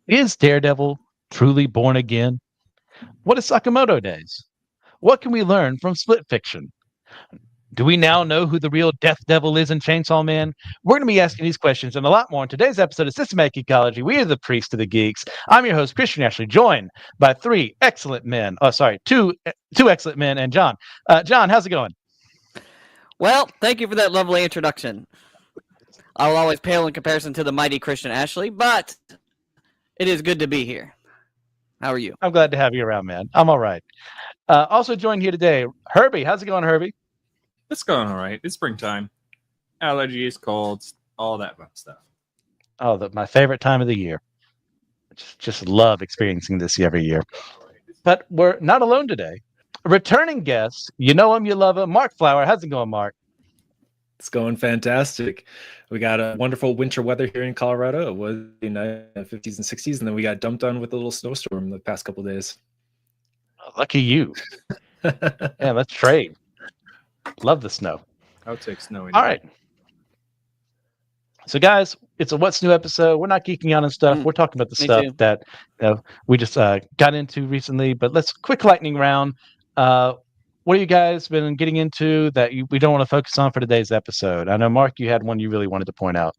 Is Daredevil truly born again? What is Sakamoto Days? What can we learn from split fiction? Do we now know who the real Death Devil is in Chainsaw Man? We're going to be asking these questions and a lot more in today's episode of Systematic Ecology. We are the Priest of the Geeks. I'm your host, Christian Ashley, joined by three excellent men. Oh, sorry, two excellent men and John. John, how's it going? Well, thank you for that lovely introduction. I'll always pale in comparison to the mighty Christian Ashley, but it is good to be here. How are you? I'm glad to have you around, man. I'm all right. Also joined here today, Herbie. How's it going, Herbie? It's going all right. It's springtime. Allergies, colds, all that fun stuff. Oh, my favorite time of the year. Just love experiencing this every year. But we're not alone today. A returning guest, you know him, you love him, Mark Flower. How's it going, Mark? It's going fantastic. We got a wonderful winter weather here in Colorado. It was in the 50s and 60s, and then we got dumped on with a little snowstorm the past couple of days. Oh, lucky you. Yeah, let's trade. Love the snow. I'll take snow. All right. So, guys, it's a What's New episode. We're not geeking out on stuff. We're talking about the stuff that we just got into recently. But let's quick lightning round. What have you guys been getting into that we don't want to focus on for today's episode? I know, Mark, you had one you really wanted to point out.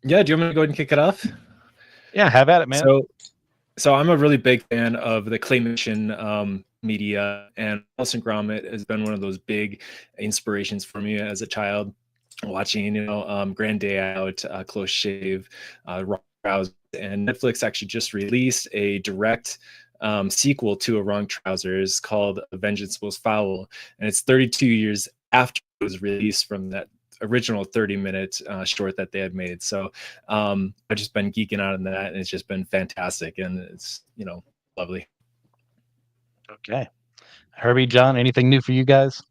Yeah, do you want me to go ahead and kick it off? Yeah, have at it, man. So I'm a really big fan of the claymation media, and Wallace and Gromit has been one of those big inspirations for me as a child. Watching, Grand Day Out, Close Shave, Wrong Trousers, and Netflix actually just released a direct sequel to A Wrong Trousers called Vengeance Was Foul, and it's 32 years after it was released from that original 30-minute short that they had made. So I've just been geeking out on that, and it's just been fantastic, and it's lovely. Okay. Herbie, John, anything new for you guys?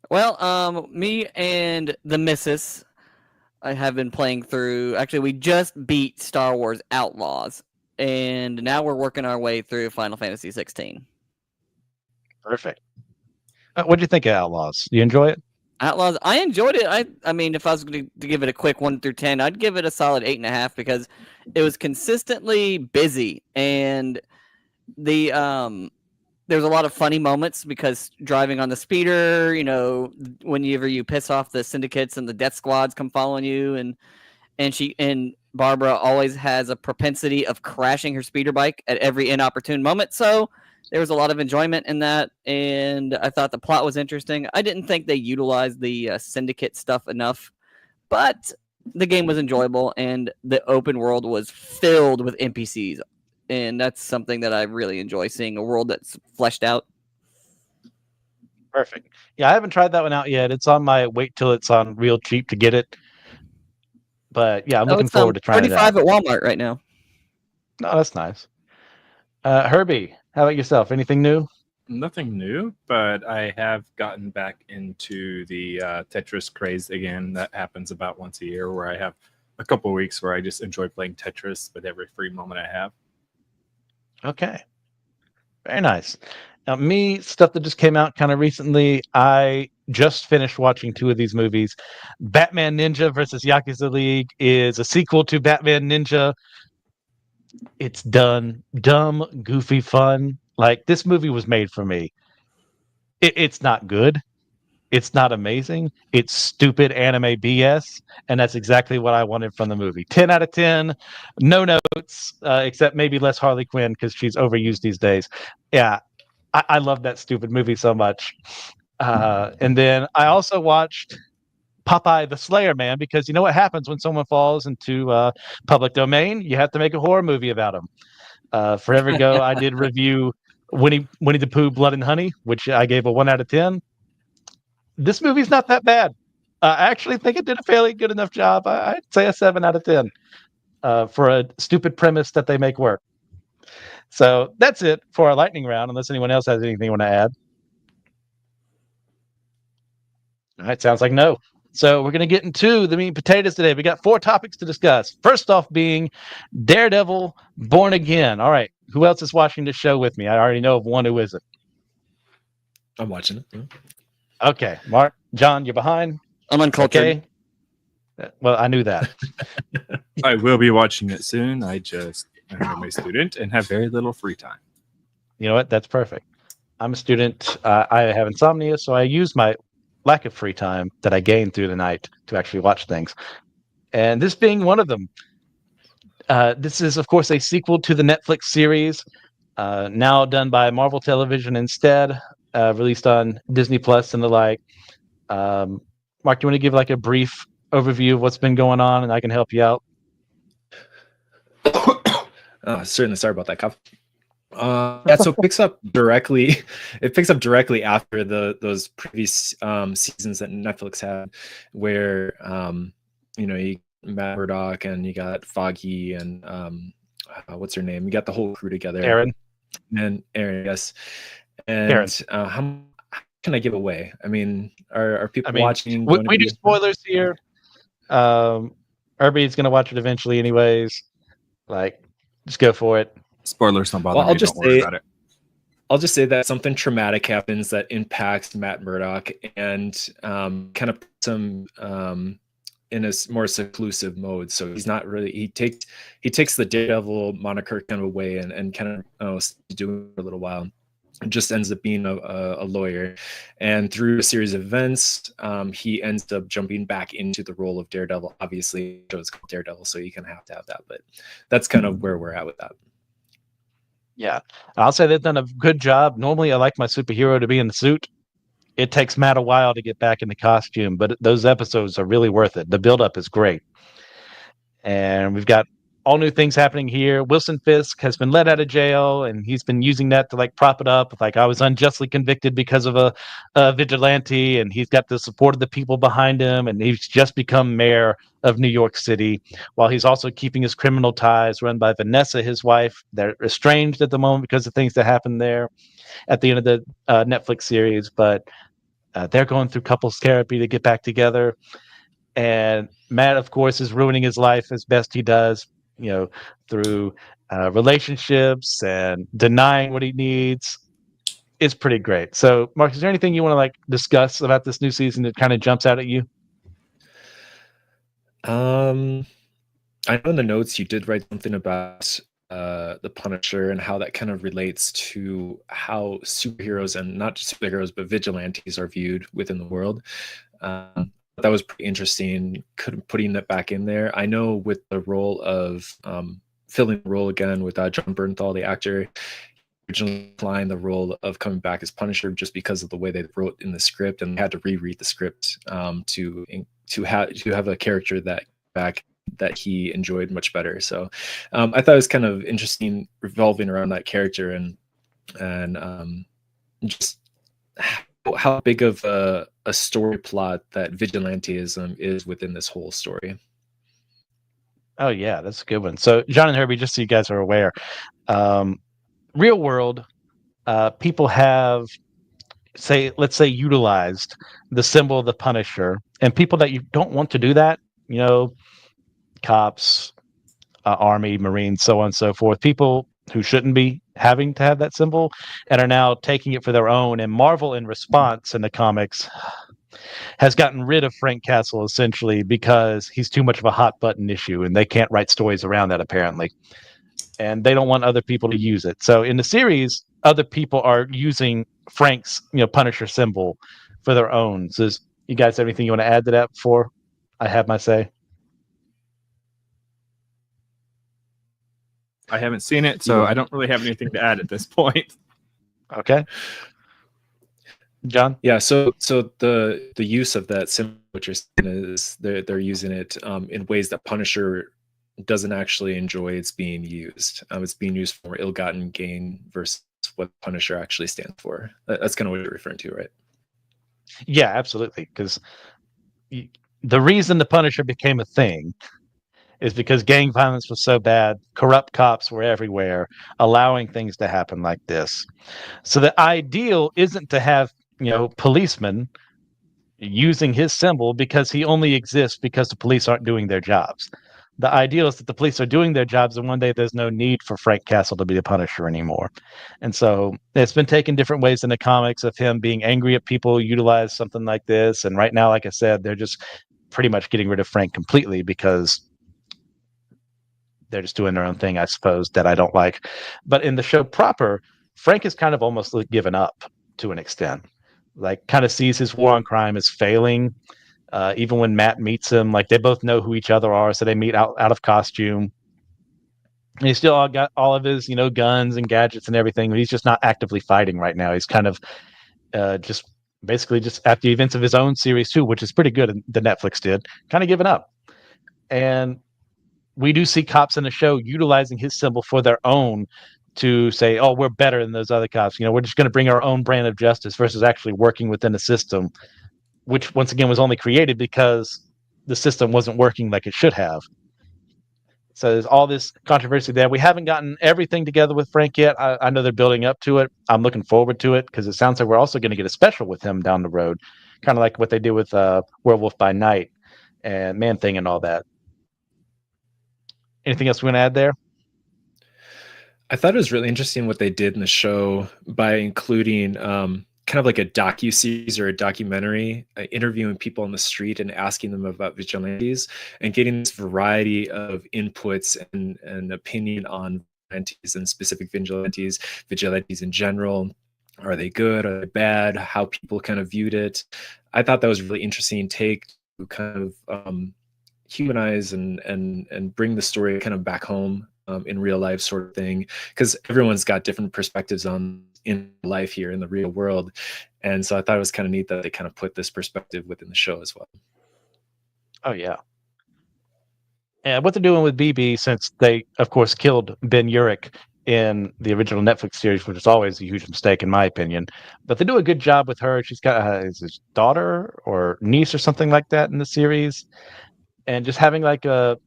Well, me and the missus, I have been playing through. Actually, we just beat Star Wars Outlaws, and now we're working our way through Final Fantasy 16. Perfect. What do you think of Outlaws? Do you enjoy it? Outlaws, I enjoyed it. I mean, if I was going to give it a quick 1 through 10, I'd give it a solid 8.5 because it was consistently busy, and there's a lot of funny moments because driving on the speeder, whenever you piss off the syndicates and the death squads come following you, and Barbara always has a propensity of crashing her speeder bike at every inopportune moment. So there was a lot of enjoyment in that, and I thought the plot was interesting. I didn't think they utilized the syndicate stuff enough, but the game was enjoyable, and the open world was filled with NPCs. And that's something that I really enjoy, seeing a world that's fleshed out. Perfect. Yeah, I haven't tried that one out yet. It's on my wait till it's on real cheap to get it. But yeah, I'm looking forward to trying it out. $25 at Walmart right now. No, that's nice. Herbie, how about yourself? Anything new? Nothing new, but I have gotten back into the Tetris craze again. That happens about once a year, where I have a couple of weeks where I just enjoy playing Tetris with every free moment I have. Okay. Very nice. Now, stuff that just came out kind of recently, I just finished watching 2 of these movies. Batman Ninja versus Yakuza League is a sequel to Batman Ninja. It's dumb, goofy fun. Like, this movie was made for me. It's not good. It's not amazing. It's stupid anime BS, and that's exactly what I wanted from the movie. 10 out of 10, no notes, except maybe less Harley Quinn because she's overused these days. Yeah, I love that stupid movie so much. And then I also watched Popeye the Slayer Man, because you know what happens when someone falls into public domain? You have to make a horror movie about him. Forever ago, I did review Winnie the Pooh Blood and Honey, which I gave a 1 out of 10. This movie's not that bad. I actually think it did a fairly good enough job. I'd say a 7 out of 10 for a stupid premise that they make work. So that's it for our lightning round, unless anyone else has anything you want to add. All right, sounds like no. So we're going to get into the meat and potatoes today. We got 4 topics to discuss. First off being Daredevil Born Again. All right, who else is watching this show with me? I already know of one who isn't. I'm watching it. Yeah. Okay, Mark, John, you're behind. I'm uncultured. Okay. Well, I knew that. I will be watching it soon. I'm a student and have very little free time. You know what? That's perfect. I'm a student. I have insomnia, so I use my lack of free time that I gain through the night to actually watch things. And this being one of them. This is, of course, a sequel to the Netflix series, now done by Marvel Television instead, released on Disney Plus and the like. Mark, do you want to give like a brief overview of what's been going on, and I can help you out? Certainly, sorry about that, Cup. Yeah, so it picks up directly. It picks up directly after those previous seasons that Netflix had, where you Matt Murdock and you got Foggy and what's her name? You got the whole crew together. Aaron, yes. And how can I give away? I mean, are people watching? We do spoilers here. Herbie's going to watch it eventually, anyways. Like, just go for it. Spoilers don't bother me. Don't worry about it. I'll just say that something traumatic happens that impacts Matt Murdock and kind of puts him in a more seclusive mode. So he's not really, he takes the Daredevil moniker kind of away and kind of doing it for a little while. It just ends up being a lawyer. And through a series of events, he ends up jumping back into the role of Daredevil. Obviously, the show is called Daredevil, so you kind of have to have that. But that's kind of where we're at with that. Yeah, I'll say they've done a good job. Normally, I like my superhero to be in the suit. It takes Matt a while to get back in the costume, but those episodes are really worth it. The buildup is great. And we've got all new things happening here. Wilson Fisk has been let out of jail, and he's been using that to like prop it up. Like, I was unjustly convicted because of a vigilante, and he's got the support of the people behind him, and he's just become mayor of New York City, while he's also keeping his criminal ties run by Vanessa, his wife. They're estranged at the moment because of things that happened there at the end of the Netflix series, but they're going through couples therapy to get back together. And Matt, of course, is ruining his life as best he does, through relationships and denying what he needs. It's pretty great. So, Mark, is there anything you want to like discuss about this new season that kind of jumps out at you? I know in the notes you did write something about the Punisher and how that kind of relates to how superheroes, and not just superheroes, but vigilantes are viewed within the world. That was pretty interesting, putting that back in there. I know with the role of filling the role again with John Bernthal, the actor, originally declined the role of coming back as Punisher just because of the way they wrote in the script, and had to reread the script to have a character that he enjoyed much better. So I thought it was kind of interesting revolving around that character and just how big of a story plot that vigilantism is within this whole story. Oh yeah, that's a good one. So John and Herbie, just so you guys are aware, real world people have, let's say utilized the symbol of the Punisher, and people that you don't want to do that, cops, army, marines, so on and so forth, people who shouldn't be having to have that symbol and are now taking it for their own. And Marvel, in response in the comics, has gotten rid of Frank Castle essentially because he's too much of a hot button issue, and they can't write stories around that apparently. And they don't want other people to use it. So in the series, other people are using Frank's, Punisher symbol for their own. So you guys have anything you want to add to that before I have my say? I haven't seen it, so I don't really have anything to add at this point. Okay. John? Yeah, so the use of that symbol, what you're saying, is they're using it in ways that Punisher doesn't actually enjoy it's being used. It's being used for ill-gotten gain versus what Punisher actually stands for. That's kind of what you're referring to, right? Yeah, absolutely. Because the reason the Punisher became a thing is because gang violence was so bad, corrupt cops were everywhere, allowing things to happen like this. So the ideal isn't to have, policemen using his symbol because he only exists because the police aren't doing their jobs. The ideal is that the police are doing their jobs, and one day there's no need for Frank Castle to be the Punisher anymore. And so it's been taken different ways in the comics of him being angry at people who utilize something like this. And right now, like I said, they're just pretty much getting rid of Frank completely because they're just doing their own thing, I suppose, that I don't like. But in the show proper, Frank is kind of almost given up to an extent. Like, kind of sees his war on crime as failing. Even when Matt meets him, like they both know who each other are, so they meet out of costume. And he's still got all of his, guns and gadgets and everything, but he's just not actively fighting right now. He's kind of just basically just at the events of his own series too, which is pretty good. The Netflix did kind of giving up, and we do see cops in the show utilizing his symbol for their own to say, "Oh, we're better than those other cops. We're just going to bring our own brand of justice," versus actually working within the system, which once again was only created because the system wasn't working like it should have. So there's all this controversy there. We haven't gotten everything together with Frank yet. I know they're building up to it. I'm looking forward to it because it sounds like we're also going to get a special with him down the road, kind of like what they did with Werewolf by Night and Man Thing and all that. Anything else we want to add there? I thought it was really interesting what they did in the show by including kind of like a docu-series or a documentary, interviewing people on the street and asking them about vigilantes and getting this variety of inputs and opinion on vigilantes and specific vigilantes in general. Are they good? Are they bad? How people kind of viewed it. I thought that was a really interesting take to kind of humanize and bring the story kind of back home in real life sort of thing, because everyone's got different perspectives on in life here in the real world. And so I thought it was kind of neat that they kind of put this perspective within the show as well. Oh, yeah. And what they're doing with BB, since they, of course, killed Ben Urich in the original Netflix series, which is always a huge mistake in my opinion, but they do a good job with her. She's got his daughter or niece or something like that in the series, and just having like a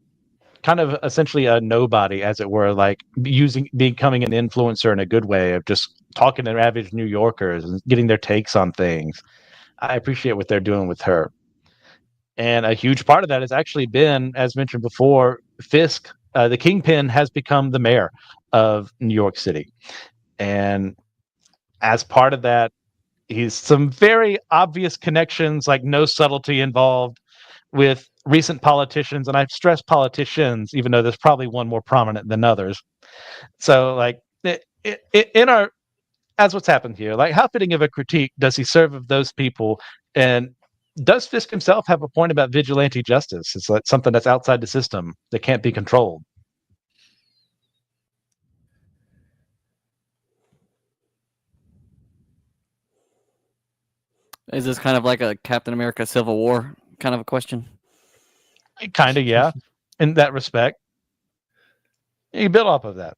kind of essentially a nobody, as it were, like becoming an influencer in a good way of just talking to average New Yorkers and getting their takes on things. I appreciate what they're doing with her. And a huge part of that has actually been, as mentioned before, Fisk, the Kingpin, has become the mayor of New York City. And as part of that, he's some very obvious connections, like no subtlety involved, with recent politicians, and I stress politicians, even though there's probably one more prominent than others. So, like, in our, as what's happened here, like, how fitting of a critique does he serve of those people? And does Fisk himself have a point about vigilante justice? It's like something that's outside the system that can't be controlled. Is this kind of like a Captain America Civil War kind of a question? Kind of, yeah, in that respect. You build off of that.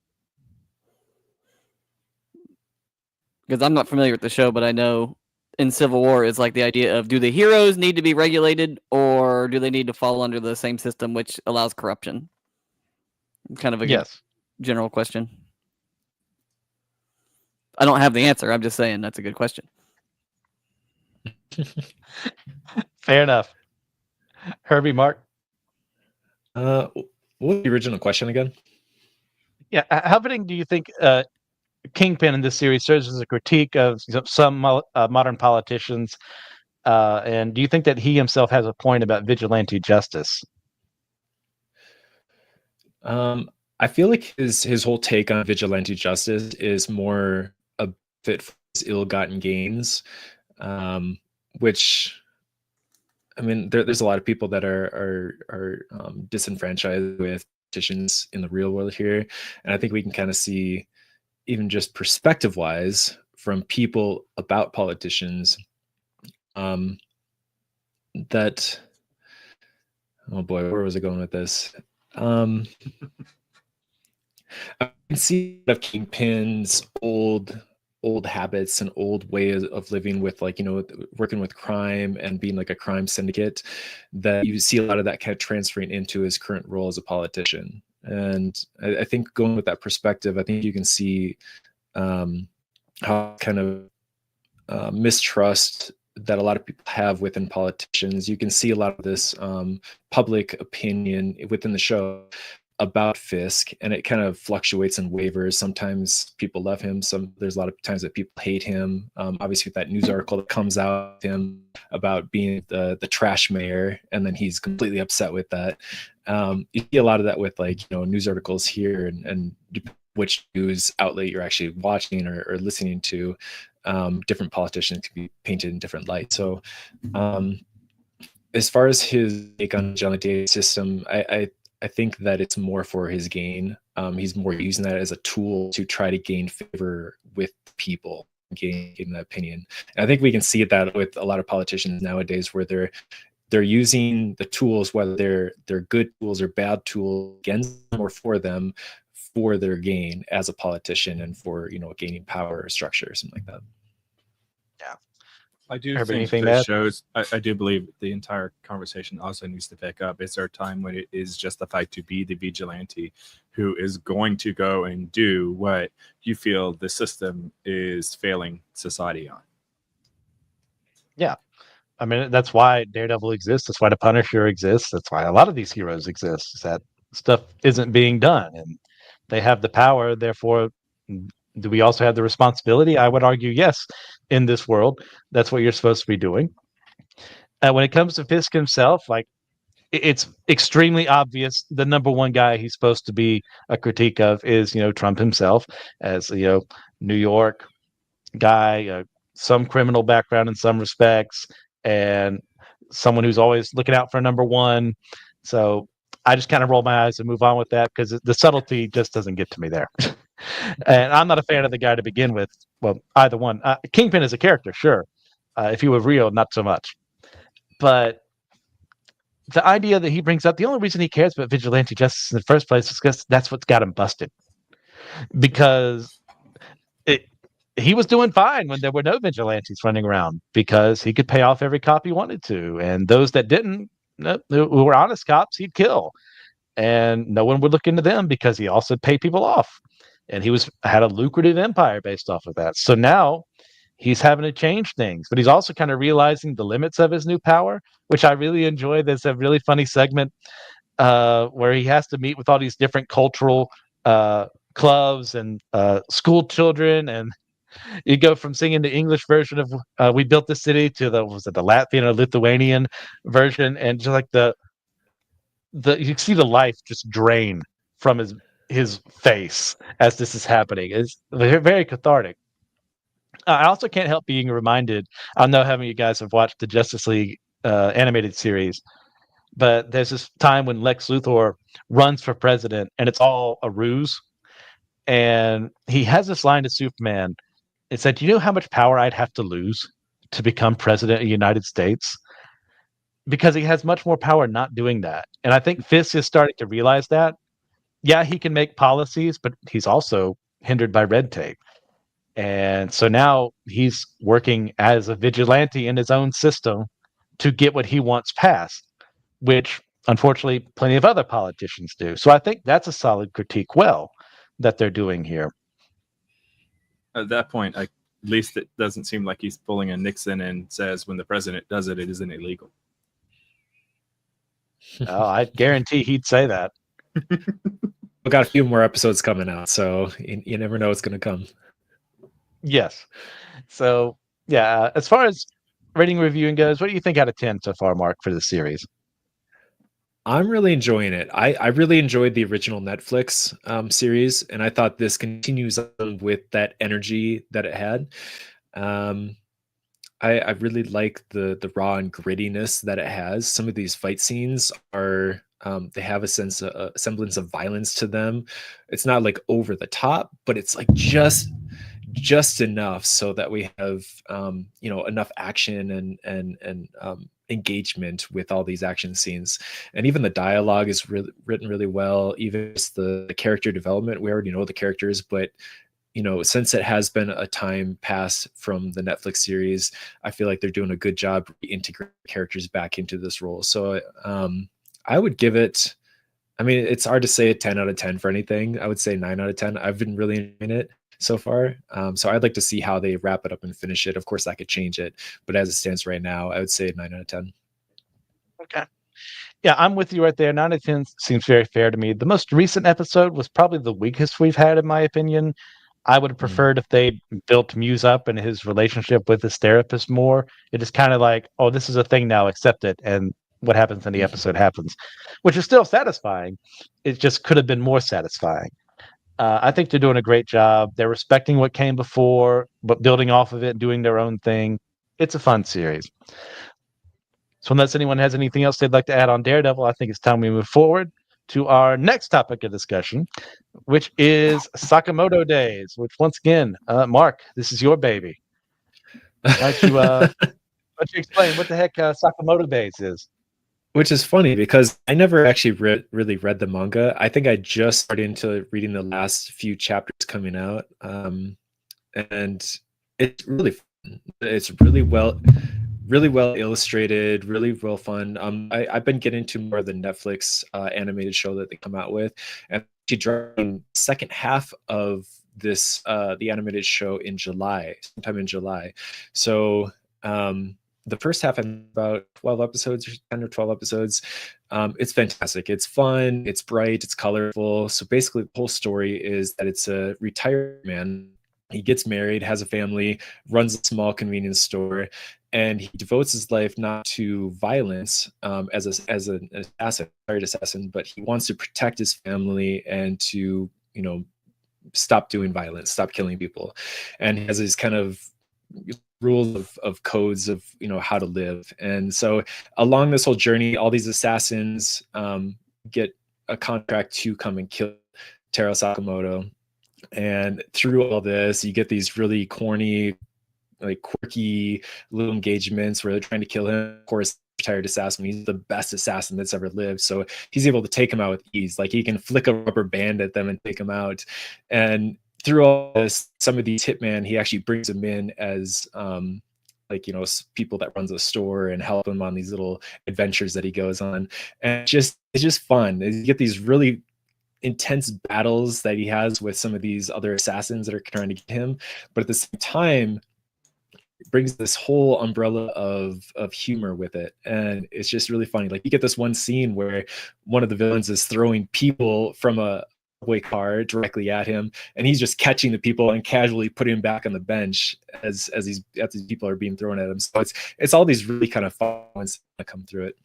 Because I'm not familiar with the show, but I know in Civil War is like the idea of, do the heroes need to be regulated or do they need to fall under the same system which allows corruption? Kind of a general question. I don't have the answer. I'm just saying that's a good question. Fair enough. Herbie, Mark? What was the original question again? Yeah, how fitting do you think Kingpin in this series serves as a critique of some modern politicians? And do you think that he himself has a point about vigilante justice? I feel like his whole take on vigilante justice is more a fit for his ill-gotten gains, which, I mean, there's a lot of people that are disenfranchised with politicians in the real world here, and I think we can kind of see, even just perspective-wise, from people about politicians, that, oh boy, where was I going with this? I can see of Kingpin's old habits and old ways of living with, like, working with crime and being like a crime syndicate, that you see a lot of that kind of transferring into his current role as a politician. And I think going with that perspective, I think you can see how kind of mistrust that a lot of people have within politicians. You can see a lot of this public opinion within the show about Fisk, and it kind of fluctuates and wavers. Sometimes people love him. There's a lot of times that people hate him. Obviously, with that news article that comes out with him about being the trash mayor, and then he's completely upset with that. You see a lot of that with news articles here, and which news outlet you're actually watching or listening to. Different politicians can be painted in different light. So as far as his take on the vigilante system, I think that it's more for his gain. He's more using that as a tool to try to gain favor with people, gain that opinion. And I think we can see that with a lot of politicians nowadays, where they're using the tools, whether they're good tools or bad tools, against them or for them, for their gain as a politician and for gaining power or structure or something like that. I do Herbie, think anything to this add? shows. I do believe the entire conversation also needs to pick up. Is there a time when it is justified to be the vigilante who is going to go and do what you feel the system is failing society on? Yeah. I mean, that's why Daredevil exists. That's why the Punisher exists. That's why a lot of these heroes exist. Is that stuff isn't being done, and they have the power. Therefore, do we also have the responsibility? I would argue, yes. In this world, that's what you're supposed to be doing. When it comes to Fisk himself, like it's extremely obvious. The number one guy he's supposed to be a critique of is Trump himself, as New York guy, some criminal background in some respects, and someone who's always looking out for number one. So I just kind of roll my eyes and move on with that because the subtlety just doesn't get to me there. And I'm not a fan of the guy to begin with. Well, either one. Kingpin is a character, sure. If he were real, not so much. But the idea that he brings up, the only reason he cares about vigilante justice in the first place is because that's what's got him busted. Because he was doing fine when there were no vigilantes running around because he could pay off every cop he wanted to. And those that didn't, who were honest cops, he'd kill. And no one would look into them because he also paid people off. And he had a lucrative empire based off of that. So now he's having to change things, but he's also kind of realizing the limits of his new power, which I really enjoy. There's a really funny segment where he has to meet with all these different cultural clubs and school children, and you go from singing the English version of "We Built the City" to the Latvian or Lithuanian version, and just like the you see the life just drain from his face as this is happening. It's very, very cathartic. I also can't help being reminded. I know how many of you guys have watched the Justice League animated series, but there's this time when Lex Luthor runs for president, and it's all a ruse. And he has this line to Superman. It said, "Do you know how much power I'd have to lose to become president of the United States?" Because he has much more power not doing that. And I think Fisk is starting to realize that. Yeah, he can make policies, but he's also hindered by red tape. And so now he's working as a vigilante in his own system to get what he wants passed, which unfortunately plenty of other politicians do. So I think that's a solid critique, that they're doing here. At that point, at least it doesn't seem like he's pulling a Nixon and says when the president does it, it isn't illegal. Oh, I guarantee he'd say that. We've got a few more episodes coming out, so you never know what's going to come. Yes. So, yeah, as far as rating reviewing goes, what do you think out of 10 so far, Mark, for the series? I'm really enjoying it. I really enjoyed the original Netflix series, and I thought this continues on with that energy that it had. I really like the raw and grittiness that it has. Some of these fight scenes are they have a semblance of violence to them. It's not like over the top, but it's like just enough so that we have enough action and engagement with all these action scenes. And even the dialogue is written really well. Even just the character development, we already know the characters, but since it has been a time passed from the Netflix series, I feel like they're doing a good job integrating characters back into this role. So I would give it, I mean, it's hard to say a 10 out of 10 for anything. I would say 9 out of 10. I've been really enjoying it so far. So I'd like to see how they wrap it up and finish it. Of course, I could change it, but as it stands right now, I would say 9 out of 10. Okay. Yeah, I'm with you right there. 9 out of 10 seems very fair to me. The most recent episode was probably the weakest we've had, in my opinion. I would have preferred if they built Muse up and his relationship with his therapist more. It is kind of like, oh, this is a thing now, accept it. And what happens in the episode happens, which is still satisfying. It just could have been more satisfying. I think they're doing a great job. They're respecting what came before, but building off of it and doing their own thing. It's a fun series. So unless anyone has anything else they'd like to add on Daredevil, I think it's time we move forward to our next topic of discussion, which is Sakamoto Days, which once again, Mark, this is your baby. Why don't you explain what the heck Sakamoto Days is? Which is funny because I never actually really read the manga. I think I just started into reading the last few chapters coming out, and it's really fun. It's really well illustrated, really well fun. I've been getting into more of the Netflix animated show that they come out with, and actually dropping second half of this the animated show in July, sometime in July. So the first half, about 12 episodes or 10 or 12 episodes. It's fantastic. It's fun. It's bright. It's colorful. So basically, the whole story is that it's a retired man. He gets married, has a family, runs a small convenience store, and he devotes his life not to violence as an assassin, but he wants to protect his family and to stop doing violence, stop killing people, and he has these kind of rules of codes of how to live. And so along this whole journey, all these assassins get a contract to come and kill Taro Sakamoto. And through all this, you get these really corny, like quirky little engagements where they're trying to kill him. Of course, retired assassin, he's the best assassin that's ever lived, so he's able to take him out with ease. Like, he can flick a rubber band at them and take them out. And through all this, some of these hitmen, he actually brings them in as people that runs a store and help him on these little adventures that he goes on. And it's just fun. You get these really intense battles that he has with some of these other assassins that are trying to get him, but at the same time it brings this whole umbrella of humor with it, and it's just really funny. Like, you get this one scene where one of the villains is throwing people from a subway car directly at him, and he's just catching the people and casually putting them back on the bench as these people are being thrown at him. So it's all these really kind of fun ones that come through it.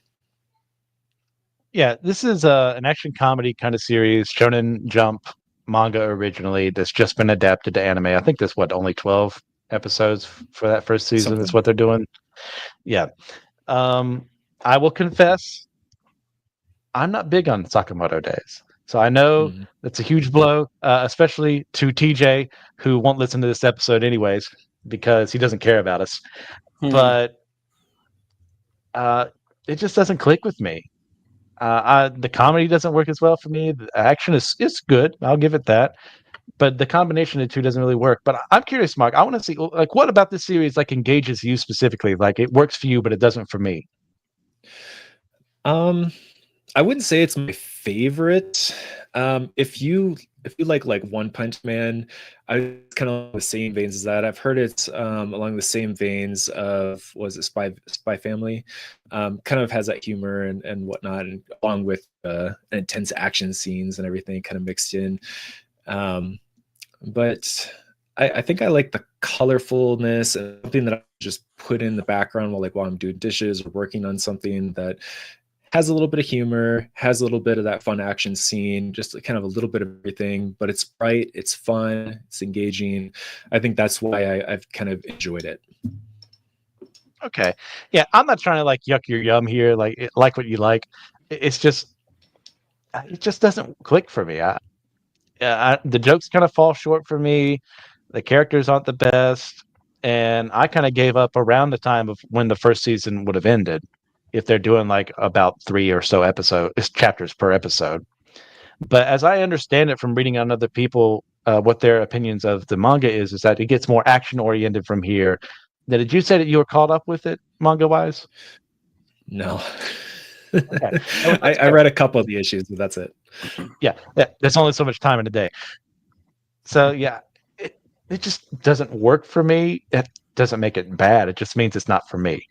Yeah, this is an action comedy kind of series, Shonen Jump manga originally, that's just been adapted to anime. I think there's only 12 episodes for that first season. That's what they're doing. Yeah. I will confess, I'm not big on Sakamoto Days. So I know that's a huge blow, especially to TJ, who won't listen to this episode anyways, because he doesn't care about us. But it just doesn't click with me. The comedy doesn't work as well for me. The action is good. I'll give it that. But the combination of the two doesn't really work. But I'm curious, Mark. I want to see, like, what about this series engages you specifically? Like, it works for you, but it doesn't for me. I wouldn't say it's my favorite. If you like One Punch Man, it's kind of along the same veins as that. I've heard it's along the same veins of, was it Spy Family? Kind of has that humor and whatnot, and along with intense action scenes and everything kind of mixed in. But I think I like the colorfulness and something that I just put in the background while I'm doing dishes or working on something that has a little bit of humor, has a little bit of that fun action scene, just kind of a little bit of everything, but it's bright, it's fun, it's engaging. I think that's why I've kind of enjoyed it. Okay. Yeah, I'm not trying to yuck your yum here, like what you like. It's just, it just doesn't click for me. The jokes kind of fall short for me. The characters aren't the best, and I kind of gave up around the time of when the first season would have ended, if they're doing about 3 or so chapters per episode. But as I understand it from reading on other people, what their opinions of the manga is that it gets more action oriented from here. Now, did you say that you were caught up with it manga wise? No. Okay. I read a couple of the issues, but that's it. Yeah, there's only so much time in a day. So yeah, it just doesn't work for me. It doesn't make it bad. It just means it's not for me.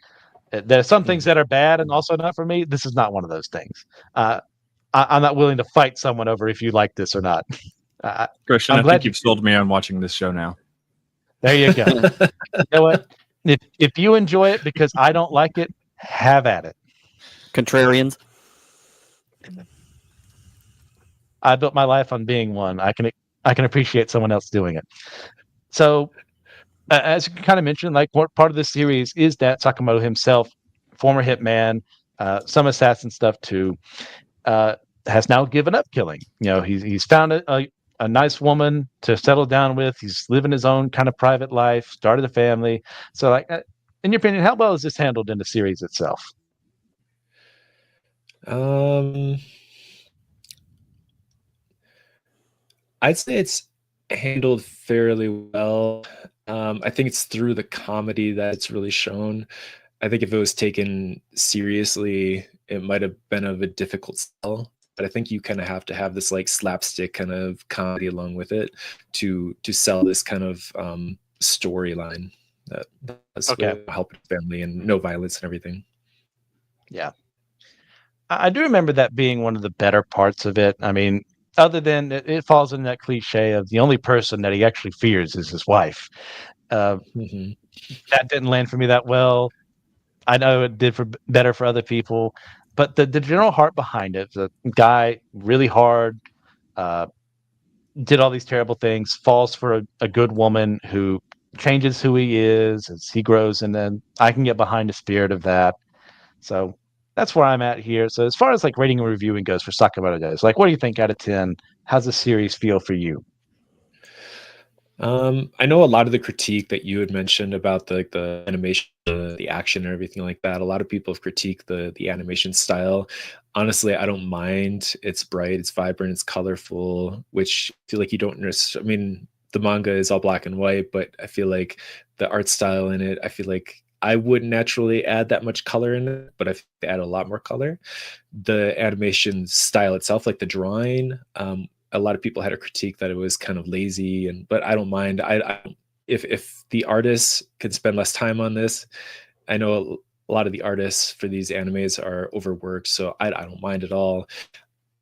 There are some things that are bad and also not for me. This is not one of those things. I'm not willing to fight someone over if you like this or not. Christian, I'm I glad think you you've sold me on watching this show now. There you go. You know what? If you enjoy it because I don't like it, have at it. Contrarians. I built my life on being one. I can appreciate someone else doing it. So, as you kind of mentioned, like what part of this series is that Sakamoto himself, former hitman, some assassin stuff too, has now given up killing. You know, he's found a nice woman to settle down with. He's living his own kind of private life, started a family. So, like, in your opinion, how well is this handled in the series itself? I'd say it's handled fairly well. I think it's through the comedy that it's really shown. I think if it was taken seriously, it might have been of a difficult sell. But I think you kind of have to have this like slapstick kind of comedy along with it to sell this kind of storyline that's Okay. helping family and no violence and everything. Yeah. I do remember that being one of the better parts of it. I mean, other than it falls in that cliche of the only person that he actually fears is his wife. Uh, Mhm. that didn't land for me that well. I know it did for better for other people, but the general heart behind it, the guy really hard, uh, did all these terrible things, falls for a good woman who changes who he is as he grows, and then I can get behind the spirit of that. So that's where I'm at here. So as far as like rating and reviewing goes for Sakamoto Days, like what do you think out of 10? How's the series feel for you? I know a lot of the critique that you had mentioned about the animation, the action, and everything like that. A lot of people have critiqued the animation style. Honestly, I don't mind. It's bright, it's vibrant, it's colorful, which I feel like you don't. I mean, the manga is all black and white, but I feel like the art style in it. I feel like I wouldn't naturally add that much color in it, but I add a lot more color. The animation style itself, like the drawing, a lot of people had a critique that it was kind of lazy, but I don't mind. If the artists could spend less time on this, I know a lot of the artists for these animes are overworked, so I don't mind at all.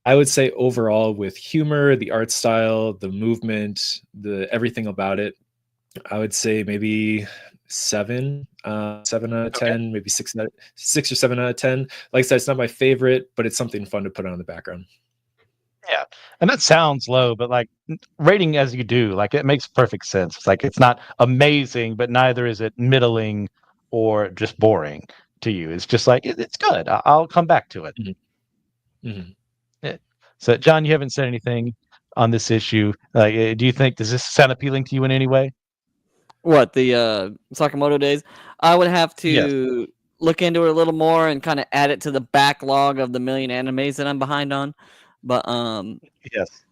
I would say overall, with humor, the art style, the movement, the everything about it, I would say maybe 7 out of Okay. 10, maybe 6 or 7 out of 10. Like I said, it's not my favorite, but it's something fun to put on in the background. Yeah. And that sounds low, but like rating as you do, like it makes perfect sense. It's like it's not amazing, but neither is it middling or just boring to you. It's just like it's good. I'll come back to it. Mhm. Mhm. Yeah. So, John, you haven't said anything on this issue. Like, do you think does this sound appealing to you in any way? What, the Sakamoto Days? I would have Yes. to look into it a little more and kind of add it to the backlog of the million animes that I'm behind on. But Yes.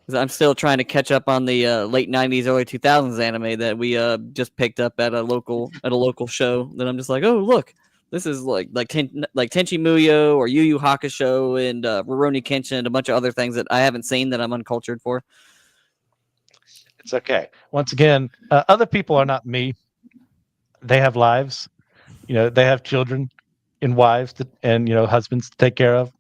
'cause I'm still trying to catch up on the late '90s, early 2000s anime that we just picked up at a local show. That I'm just like, oh look, this is like Tenchi Muyo or Yu Yu Hakusho and Rurouni Kenshin and a bunch of other things that I haven't seen that I'm uncultured for. It's okay. Once again, other people are not me. They have lives. You know, they have children and wives and husbands to take care of.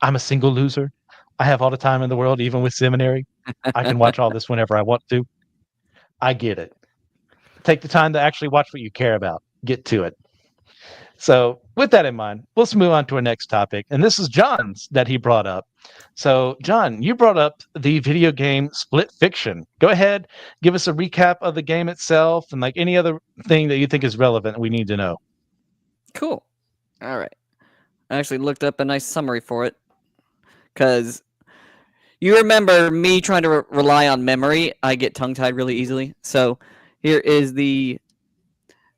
I'm a single loser. I have all the time in the world, even with seminary. I can watch all this whenever I want to. I get it. Take the time to actually watch what you care about. Get to it. So, with that in mind, let's move on to our next topic. And this is John's that he brought up. So, John, you brought up the video game Split Fiction. Go ahead, give us a recap of the game itself and like any other thing that you think is relevant we need to know. Cool. All right. I actually looked up a nice summary for it because you remember me trying to rely on memory. I get tongue-tied really easily. So here is the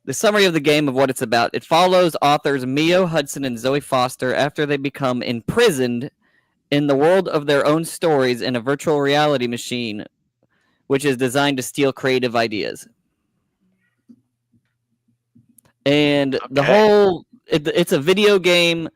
summary of the game of what it's about. It follows authors Mio Hudson and Zoe Foster after they become imprisoned in the world of their own stories in a virtual reality machine, which is designed to steal creative ideas. And the Okay. whole it's a video game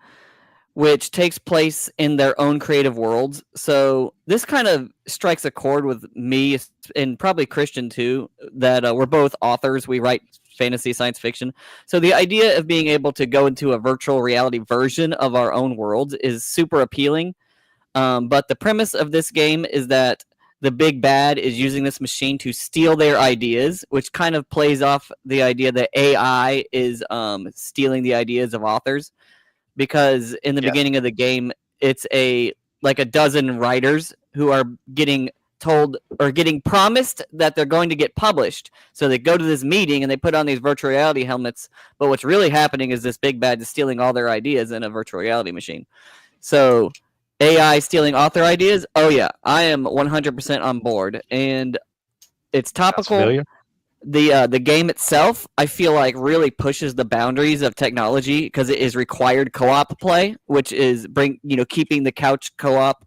which takes place in their own creative worlds. So this kind of strikes a chord with me and probably Christian too, that we're both authors. We write fantasy science fiction. So the idea of being able to go into a virtual reality version of our own worlds is super appealing. But the premise of this game is that the big bad is using this machine to steal their ideas, which kind of plays off the idea that AI is stealing the ideas of authors. Because in the beginning of the game, it's a dozen writers who are getting told or getting promised that they're going to get published. So they go to this meeting and they put on these virtual reality helmets. But what's really happening is this big bad is stealing all their ideas in a virtual reality machine. So AI stealing author ideas. Oh yeah, I am 100% on board, and it's topical. The game itself, I feel like, really pushes the boundaries of technology because it is required co-op play, which is keeping the couch co-op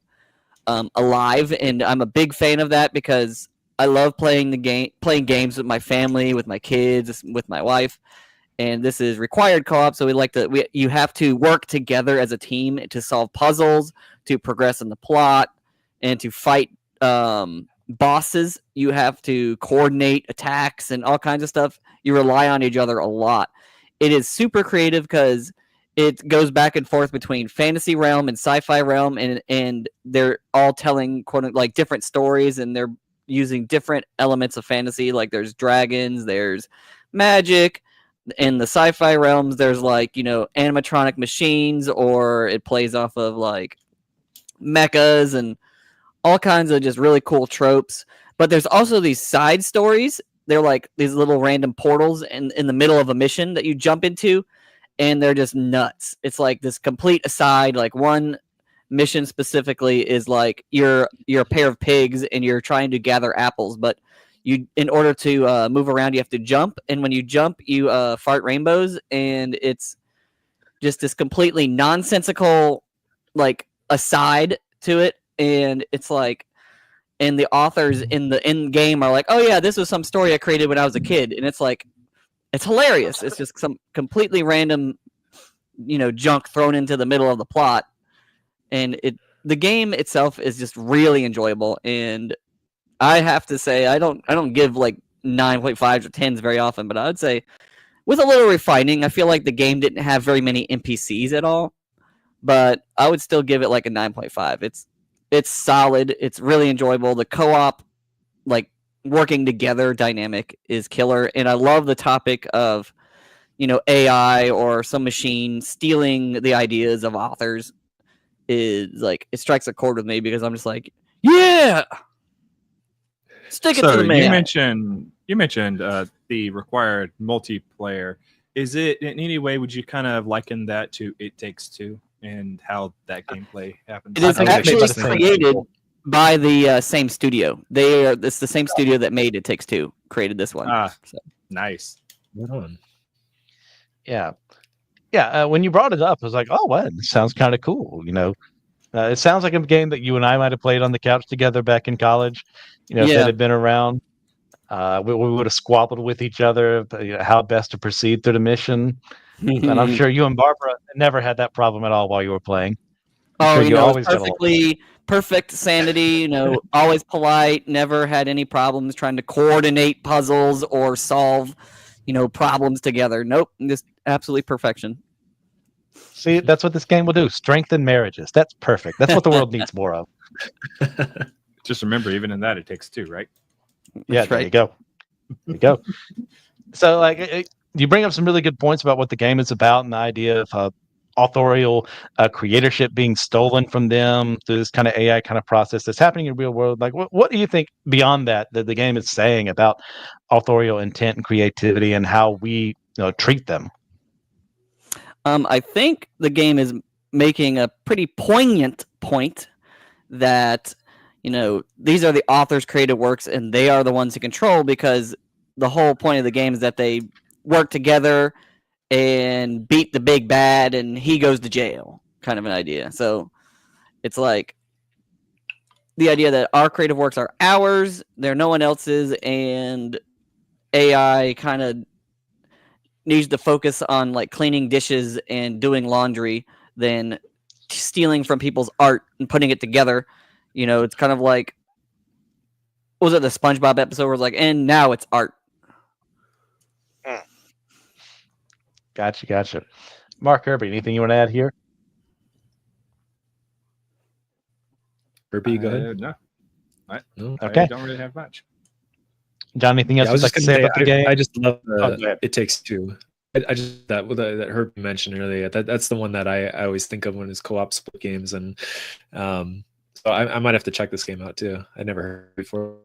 alive, and I'm a big fan of that because I love playing games with my family, with my kids, with my wife, and this is required co-op. So you have to work together as a team to solve puzzles, to progress in the plot, and to fight bosses. You have to coordinate attacks and all kinds of stuff. You rely on each other a lot. It is super creative because it goes back and forth between fantasy realm and sci-fi realm, and they're all telling different stories, and they're using different elements of fantasy. Like there's dragons, there's magic. In the sci-fi realms, there's animatronic machines, or it plays off of mechas and all kinds of just really cool tropes. But there's also these side stories. They're like these little random portals in the middle of a mission that you jump into, and they're just nuts. It's like this complete aside. Like one mission specifically is like you're a pair of pigs and you're trying to gather apples, but in order to move around, you have to jump, and when you jump, you fart rainbows, and it's just this completely nonsensical aside to it. And it's and the authors in the end game are like, oh yeah, this was some story I created when I was a kid, and it's hilarious. It's just some completely random junk thrown into the middle of the plot, and the game itself is just really enjoyable. And I have to say, I don't give 9.5s or 10s very often, but I would say with a little refining, I feel like the game didn't have very many NPCs at all, but I would still give it a 9.5. It's solid. It's really enjoyable. The co-op, working together dynamic is killer. And I love the topic of, AI or some machine stealing the ideas of authors. Is it strikes a chord with me because I'm just yeah, stick it to the man. You mentioned the required multiplayer. Is it in any way, would you kind of liken that to It Takes Two and how that gameplay happens? It is actually created by the same studio. It's the same studio that made It Takes Two, created this one. Nice. Yeah. When you brought it up, I was like, oh, wow, it sounds kind of cool. It sounds like a game that you and I might have played on the couch together back in college. If that had been around, we would have squabbled with each other how best to proceed through the mission. And I'm sure you and Barbara never had that problem at all while you were playing. You always perfect sanity, always polite, never had any problems trying to coordinate puzzles or solve, problems together. Nope, just absolutely perfection. See, that's what this game will do. Strengthen marriages. That's perfect. That's what the world needs more of. Just remember, even in that, it takes two, right? Yeah, there you go. So, you bring up some really good points about what the game is about and the idea of authorial creatorship being stolen from them through this kind of AI kind of process that's happening in the real world. What do you think beyond that the game is saying about authorial intent and creativity and how we treat them? I think the game is making a pretty poignant point that these are the author's creative works and they are the ones who control, because the whole point of the game is that they work together and beat the big bad and he goes to jail, kind of an idea. So it's the idea that our creative works are ours, they're no one else's, and AI kind of needs to focus on cleaning dishes and doing laundry than stealing from people's art and putting it together. You know, it's kind of like, what was it, the SpongeBob episode where it's like, and now it's art. Gotcha. Mark, Herbie, anything you want to add here? Herbie, go ahead. No. No? Okay. I don't really have much. John, anything else Yeah, I you'd was like just to gonna say about the game? I just love Oh, go ahead. It Takes Two. I just that Herbie mentioned earlier. That's the one that I always think of when it's co-op split games, and so I might have to check this game out too. I never heard it before.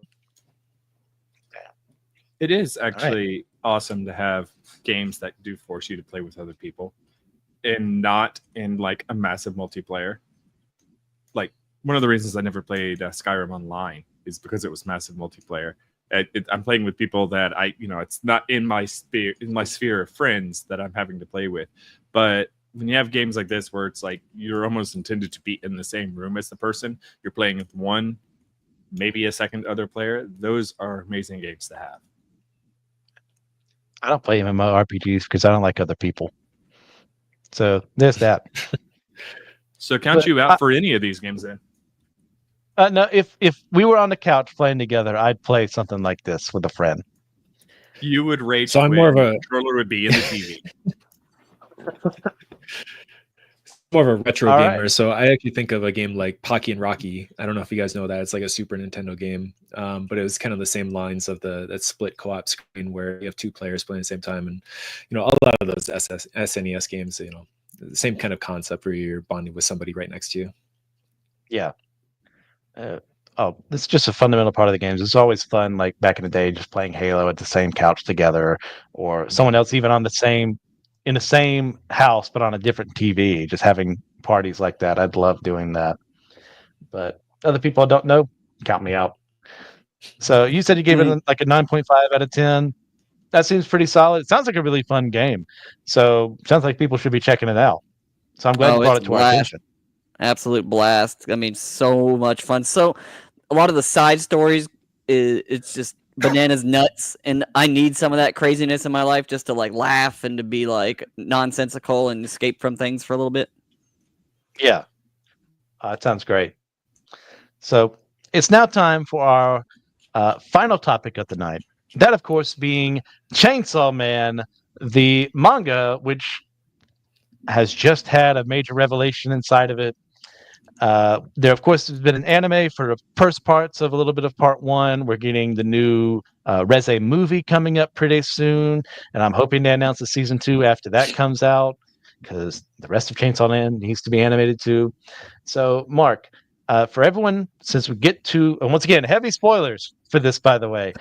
It is actually awesome to have games that do force you to play with other people and not in like a massive multiplayer. Like one of the reasons I never played Skyrim Online is because it was massive multiplayer. I'm playing with people that it's not in my sphere of friends that I'm having to play with. But when you have games like this where it's like you're almost intended to be in the same room as the person, you're playing with one, maybe a second other player, those are amazing games to have. I don't play MMORPGs because I don't like other people. So there's that. So count you out for any of these games then. No, if we were on the couch playing together, I'd play something like this with a friend. You would rage. So I'm more of a controller would be in the TV. more of a retro All gamer. right. So I actually think of a game like Pocky and Rocky. I don't know if you guys know that. It's like a Super Nintendo game, but it was kind of the same lines of that split co-op screen where you have two players playing at the same time, and a lot of those SNES games, the same kind of concept where you're bonding with somebody right next to you. Yeah. It's just a fundamental part of the games. It's always fun, like back in the day, just playing Halo at the same couch together, or someone else even in the same house but on a different TV. Just having parties like that, I'd love doing that. But other people I don't know, count me out. So you said you gave it like a 9.5 out of 10. That seems pretty solid. It sounds like a really fun game. So sounds like people should be checking it out. So I'm glad you brought it to our attention. Absolute blast. I mean, so much fun. So a lot of the side stories, it's just bananas nuts, and I need some of that craziness in my life just to like laugh and to be like nonsensical and escape from things for a little bit. Yeah. That sounds great. So it's now time for our final topic of the night. That, of course, being Chainsaw Man, the manga, which has just had a major revelation inside of it. There, of course, has been an anime for the first parts of a little bit of part one. We're getting the new Reze movie coming up pretty soon, and I'm hoping to announce a season 2 after that comes out, because the rest of Chainsaw Man needs to be animated too. So, Mark, for everyone, since we get to, and once again, heavy spoilers for this, by the way,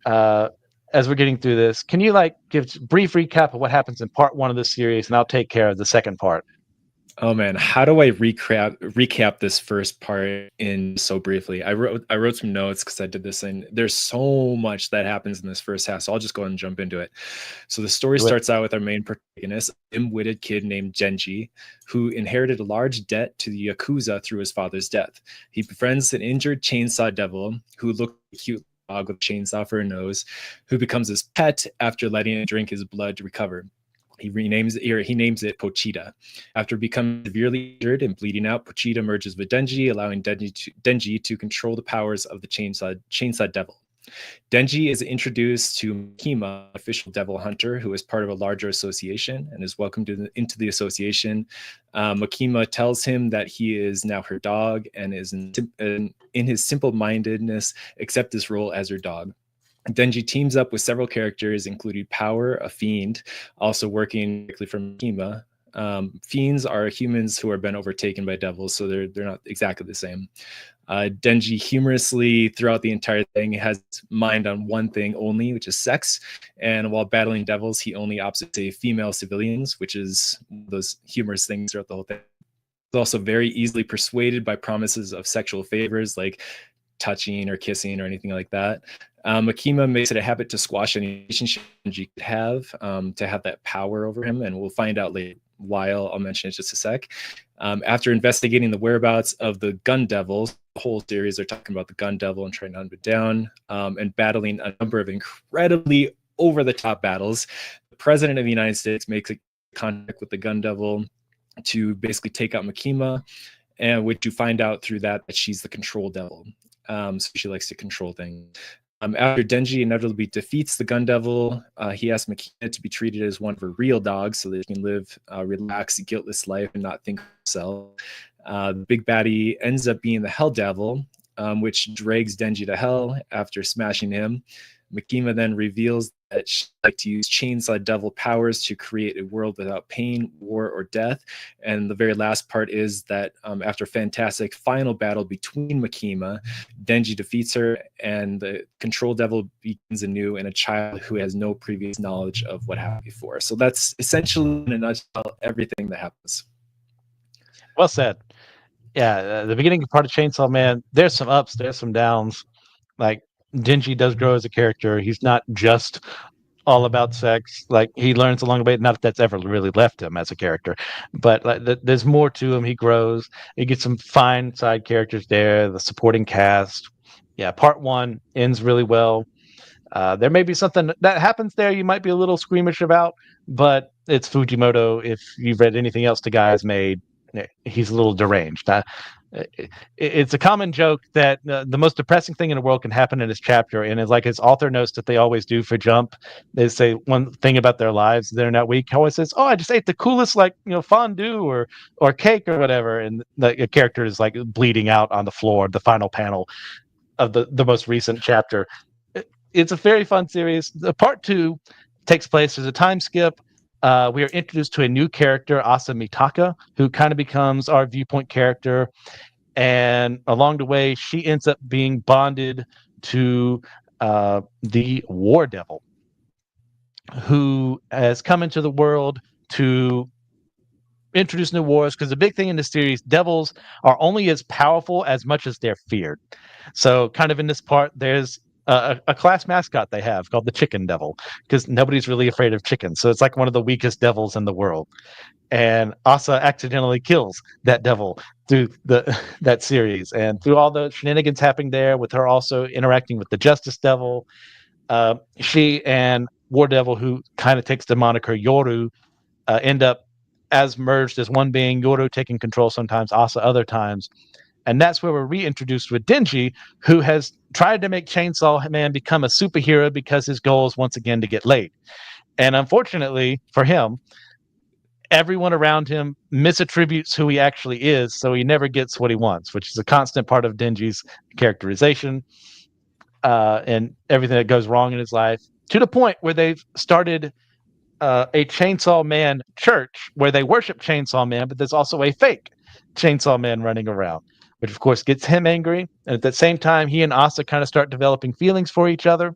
as we're getting through this, can you give a brief recap of what happens in part one of the series, and I'll take care of the second part. Oh man, how do I recap this first part in so briefly? I wrote some notes because I did this, and there's so much that happens in this first half, so I'll just go ahead and jump into it. So the story starts out with our main protagonist, a dim-witted kid named Genji, who inherited a large debt to the Yakuza through his father's death. He befriends an injured chainsaw devil who looks like a cute dog with a chainsaw for a nose, who becomes his pet after letting it drink his blood to recover. He names it Pochita. After becoming severely injured and bleeding out, Pochita merges with Denji, allowing Denji to control the powers of the chainsaw devil. Denji is introduced to Makima, an official devil hunter who is part of a larger association and is welcomed into the association. Makima tells him that he is now her dog and is in his simple-mindedness accept this role as her dog. Denji teams up with several characters, including Power, a fiend, also working directly from Makima. Fiends are humans who have been overtaken by devils, so they're not exactly the same. Denji humorously, throughout the entire thing, has his mind on one thing only, which is sex. And while battling devils, he only opts to save female civilians, which is one of those humorous things throughout the whole thing. He's also very easily persuaded by promises of sexual favors, like touching or kissing or anything like that. Makima makes it a habit to squash any relationship Denji could have, to have that power over him, and we'll find out later why. I'll mention it just a sec. After investigating the whereabouts of the gun devils, the whole series are talking about the gun devil and trying to hunt it down, and battling a number of incredibly over-the-top battles. The president of the United States makes a contact with the gun devil, to basically take out Makima, and which you find out through that she's the control devil. So she likes to control things. After Denji inevitably defeats the Gun Devil, he asks Makina to be treated as one of her real dogs so that he can live a relaxed, guiltless life and not think of himself. The big baddie ends up being the Hell Devil, which drags Denji to hell after smashing him. Makima then reveals that she'd like to use Chainsaw Devil powers to create a world without pain, war, or death. And the very last part is that after a fantastic final battle between Makima, Denji defeats her, and the Control Devil begins anew in a child who has no previous knowledge of what happened before. So that's essentially, in a nutshell, everything that happens. Well said. Yeah, the beginning part of Chainsaw Man, there's some ups, there's some downs. Like, Denji does grow as a character. He's not just all about sex. Like, he learns along the way. Not that that's ever really left him as a character, but like, there's more to him. He grows. He gets some fine side characters there. The supporting cast. Yeah, part one ends really well. There may be something that happens there you might be a little squeamish about, but it's Fujimoto. If you've read anything else the guy has made, he's a little deranged. It's a common joke that the most depressing thing in the world can happen in his chapter, and it's like his author notes that they always do for Jump. They say one thing about their lives during that week. He always says, "Oh, I just ate the coolest, like, fondue or cake or whatever," and the character is like bleeding out on the floor. The final panel of the most recent chapter. It's a very fun series. The part two takes place as a time skip. We are introduced to a new character, Asa Mitaka, who kind of becomes our viewpoint character. And along the way, she ends up being bonded to the War Devil, who has come into the world to introduce new wars. Because the big thing in the series, devils are only as powerful as much as they're feared. So kind of in this part, there's a class mascot they have called the Chicken Devil, because nobody's really afraid of chickens. So it's like one of the weakest devils in the world. And Asa accidentally kills that devil through that series, and through all the shenanigans happening there, with her also interacting with the Justice Devil. She and War Devil, who kind of takes the moniker Yoru, end up as merged as one being. Yoru taking control sometimes, Asa other times. And that's where we're reintroduced with Denji, who has tried to make Chainsaw Man become a superhero because his goal is once again to get laid. And unfortunately for him, everyone around him misattributes who he actually is, so he never gets what he wants, which is a constant part of Denji's characterization and everything that goes wrong in his life, to the point where they've started a Chainsaw Man church where they worship Chainsaw Man, but there's also a fake Chainsaw Man running around, which of course gets him angry. And at the same time, he and Asa kind of start developing feelings for each other.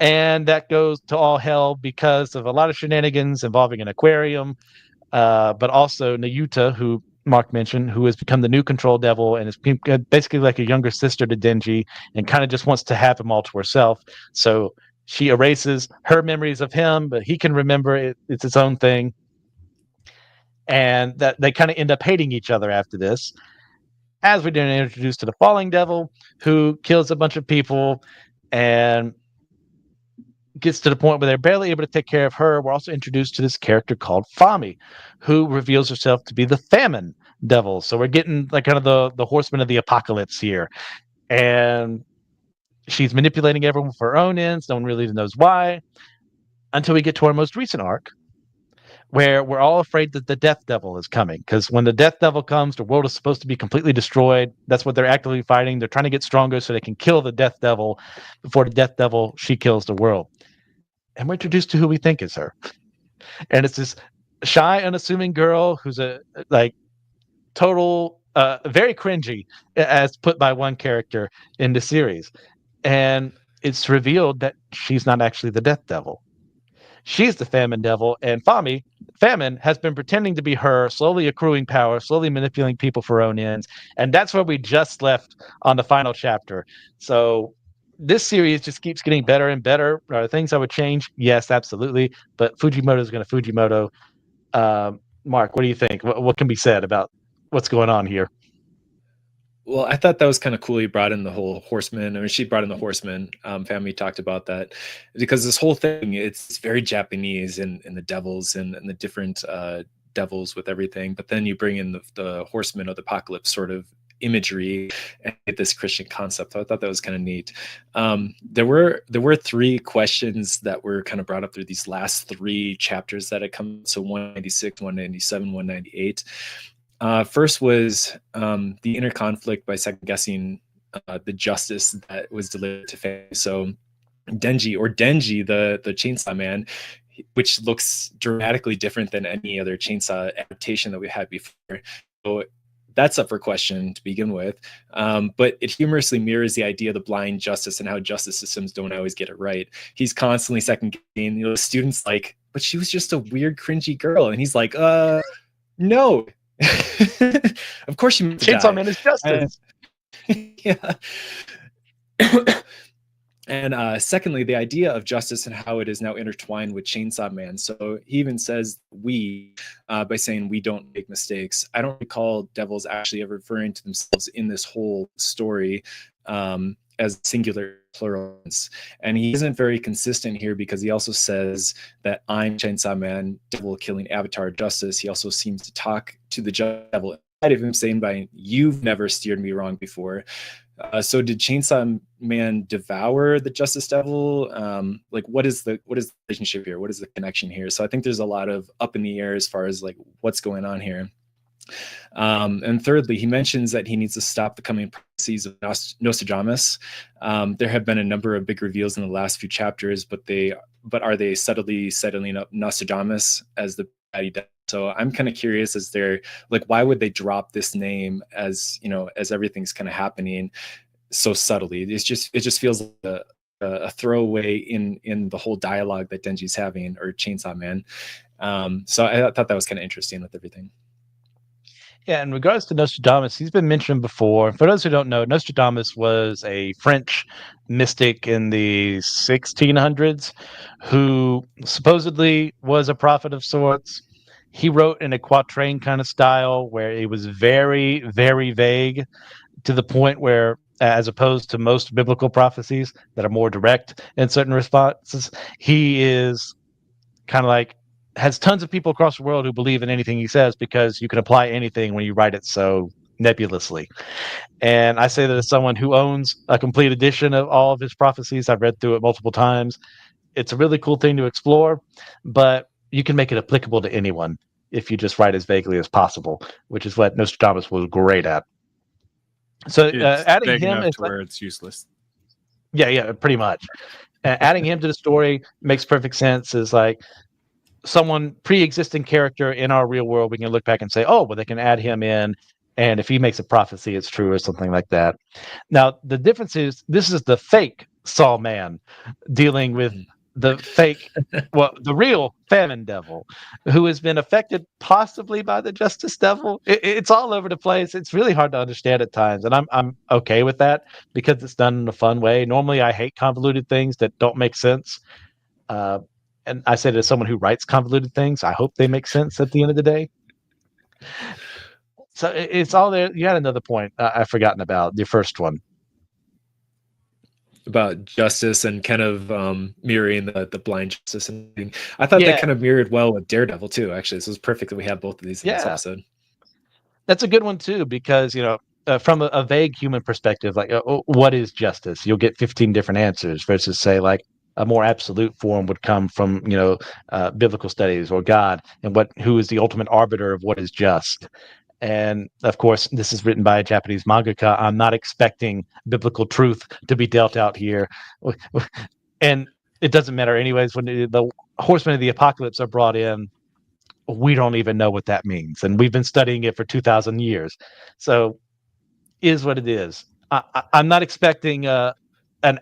And that goes to all hell because of a lot of shenanigans involving an aquarium, but also Nayuta, who Mark mentioned, who has become the new Control Devil and is basically like a younger sister to Denji, and kind of just wants to have him all to herself. So she erases her memories of him, but he can remember it. It's his own thing. And that they kind of end up hating each other after this. As we're then introduced to the Falling Devil, who kills a bunch of people and gets to the point where they're barely able to take care of her. We're also introduced to this character called Fami, who reveals herself to be the Famine Devil. So we're getting like kind of the horseman of the apocalypse here. And she's manipulating everyone for her own ends. No one really knows why. Until we get to our most recent arc, where we're all afraid that the Death Devil is coming. Because when the Death Devil comes, the world is supposed to be completely destroyed. That's what they're actively fighting. They're trying to get stronger so they can kill the Death Devil before the Death Devil, she kills the world. And we're introduced to who we think is her. And it's this shy, unassuming girl who's a total, very cringy, as put by one character in the series. And it's revealed that she's not actually the Death Devil. She's the Famine Devil, and Famine has been pretending to be her, slowly accruing power, slowly manipulating people for her own ends. And that's where we just left on the final chapter. So this series just keeps getting better and better. Are there things I would change? Yes, absolutely. But Fujimoto is going to Fujimoto. Mark, what do you think? What can be said about what's going on here? Well, I thought that was kind of cool. You brought in the whole horseman. I mean, she brought in the horseman. Family talked about that because this whole thing, it's very Japanese and the devils and the different devils with everything, but then you bring in the horsemen of the apocalypse sort of imagery and get this Christian concept. So I thought that was kind of neat. There were three questions that were kind of brought up through these last three chapters that had come. So 196, 197, 198. First was the inner conflict by second guessing the justice that was delivered to family. So Denji, the Chainsaw Man, which looks dramatically different than any other Chainsaw adaptation that we had before. So that's up for question to begin with. But it humorously mirrors the idea of the blind justice and how justice systems don't always get it right. He's constantly second guessing. Students like, but she was just a weird, cringy girl. And he's like, no. Of course she meant to Chainsaw die. Man is justice. Yeah. And secondly, the idea of justice and how it is now intertwined with Chainsaw Man. So he even says we by saying we don't make mistakes. I don't recall devils actually ever referring to themselves in this whole story as singular plurals. And he isn't very consistent here because he also says that I'm Chainsaw Man, devil killing avatar justice. He also seems to talk to the devil inside of him, saying by you've never steered me wrong before. So did Chainsaw Man devour the Justice Devil? Like what is the relationship here? What is the connection here? So I think there's a lot of up in the air as far as like what's going on here. And thirdly, he mentions that he needs to stop the coming prophecies of Nostradamus. There have been a number of big reveals in the last few chapters, but are they subtly settling up Nostradamus as the baddie devil? So I'm kind of curious as they're like, why would they drop this name as, as everything's kind of happening so subtly? It just feels like a throwaway in the whole dialogue that Denji's having, or Chainsaw Man. So I thought that was kind of interesting with everything. Yeah, in regards to Nostradamus, he's been mentioned before. For those who don't know, Nostradamus was a French mystic in the 1600s who supposedly was a prophet of sorts. He wrote in a quatrain kind of style where it was very, very vague, to the point where, as opposed to most biblical prophecies that are more direct in certain responses, he is kind of like has tons of people across the world who believe in anything he says because you can apply anything when you write it so nebulously. And I say that as someone who owns a complete edition of all of his prophecies. I've read through it multiple times. It's a really cool thing to explore, but you can make it applicable to anyone if you just write as vaguely as possible, which is what Nostradamus was great at. So It's adding big him enough is to where it's useless. yeah, pretty much. Adding him to the story makes perfect sense. Is like someone pre-existing character in our real world. We can look back and say, oh, well, they can add him in, and if he makes a prophecy, it's true or something like that. Now, the difference is this is the fake Saw Man dealing with the fake, well, the real famine devil, who has been affected possibly by the justice devil. It's all over the place. It's really hard to understand at times, and I'm okay with that because it's done in a fun way. Normally, I hate convoluted things that don't make sense. And I say to someone who writes convoluted things, I hope they make sense at the end of the day. So it's all there. You had another point I've forgotten about, the first one. About justice and kind of mirroring the blind justice and everything. I thought that kind of mirrored well with Daredevil too, actually. So it's perfect that we have both of these in this episode. That's a good one too, because from a vague human perspective, like what is justice? You'll get 15 different answers versus say like a more absolute form would come from biblical studies or God and who is the ultimate arbiter of what is just. And of course, this is written by a Japanese mangaka. I'm not expecting biblical truth to be dealt out here. And it doesn't matter anyways. When the horsemen of the apocalypse are brought in, we don't even know what that means. And we've been studying it for 2,000 years. So is what it is. I'm not expecting an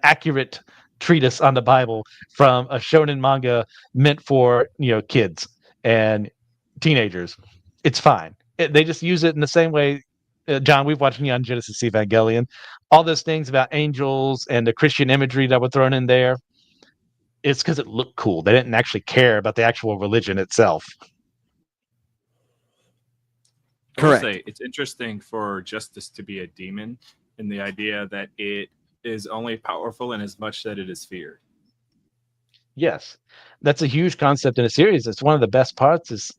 accurate treatise on the Bible from a shonen manga meant for kids and teenagers. It's fine. They just use it in the same way. John, we've watched Neon Genesis Evangelion. All those things about angels and the Christian imagery that were thrown in there, it's because it looked cool. They didn't actually care about the actual religion itself. Correct. I will say it's interesting for justice to be a demon, and the idea that it is only powerful in as much that it is feared. Yes, that's a huge concept in a series. It's one of the best parts is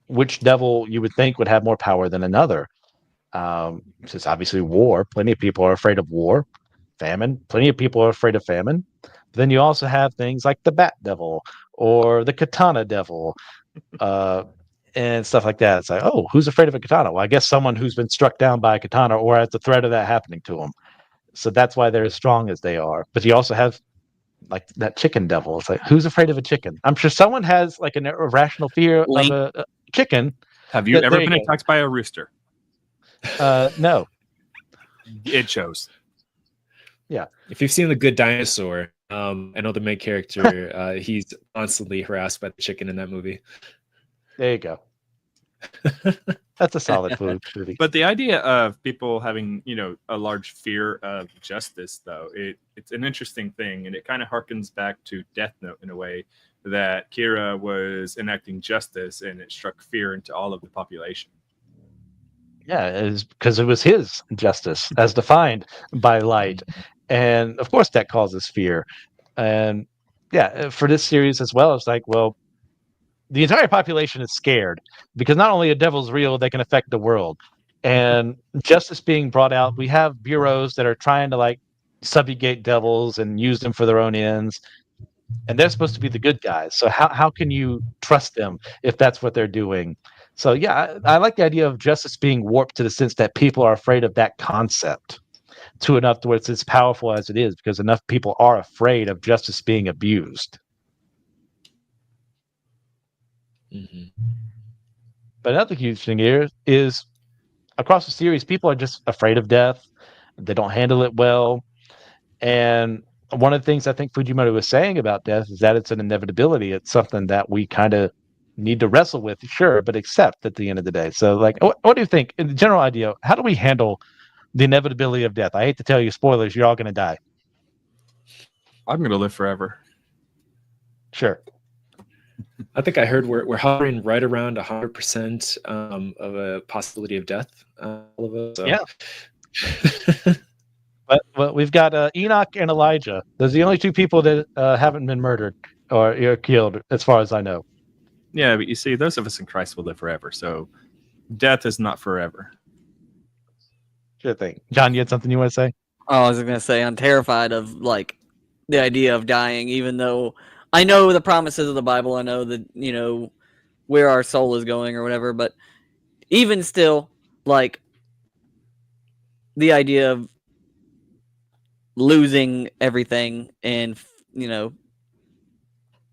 which devil you would think would have more power than another. Since obviously war, plenty of people are afraid of war. Famine, plenty of people are afraid of famine. Then you also have things like the Bat Devil or the Katana Devil, uh, and stuff like that. It's like, oh, who's afraid of a katana? Well, I guess someone who's been struck down by a katana or at the threat of that happening to them. So that's why they're as strong as they are. But you also have like that chicken devil. It's like, who's afraid of a chicken? I'm sure someone has like an irrational fear of Link. a chicken. Have you ever There you been go. attacked by a rooster? No. It shows. If you've seen The Good Dinosaur, I know the main character, he's constantly harassed by the chicken in that movie. There you go. That's a solid movie. But the idea of people having, a large fear of justice, though, it's an interesting thing, and it kind of harkens back to Death Note in a way that Kira was enacting justice, and it struck fear into all of the population. Yeah, it's because it was his justice as defined by light. And of course that causes fear. And yeah, for this series as well, it's like, well, the entire population is scared because not only a devil's real, they can affect the world. And justice being brought out, we have bureaus that are trying to like subjugate devils and use them for their own ends. And they're supposed to be the good guys. So how can you trust them if that's what they're doing? So yeah, I like the idea of justice being warped to the sense that people are afraid of that concept to enough to where it's as powerful as it is because enough people are afraid of justice being abused. Mm-hmm. But another huge thing here is across the series, people are just afraid of death. They don't handle it well. And one of the things I think Fujimoto was saying about death is that it's an inevitability. It's something that we kind of need to wrestle with, sure, but accept at the end of the day. So, like, what do you think? In the general idea, how do we handle the inevitability of death? I hate to tell you, spoilers, you're all going to die. I'm going to live forever. Sure. I think I heard we're hovering right around 100% of a possibility of death. All of us. So. Yeah. But we've got Enoch and Elijah. Those are the only two people that haven't been murdered or killed, as far as I know. Yeah, but you see, those of us in Christ will live forever. So death is not forever. Sure thing. John, you had something you want to say? Oh, I was going to say, I'm terrified of, like, the idea of dying, even though I know the promises of the Bible. I know that, where our soul is going or whatever. But even still, like, the idea of losing everything and,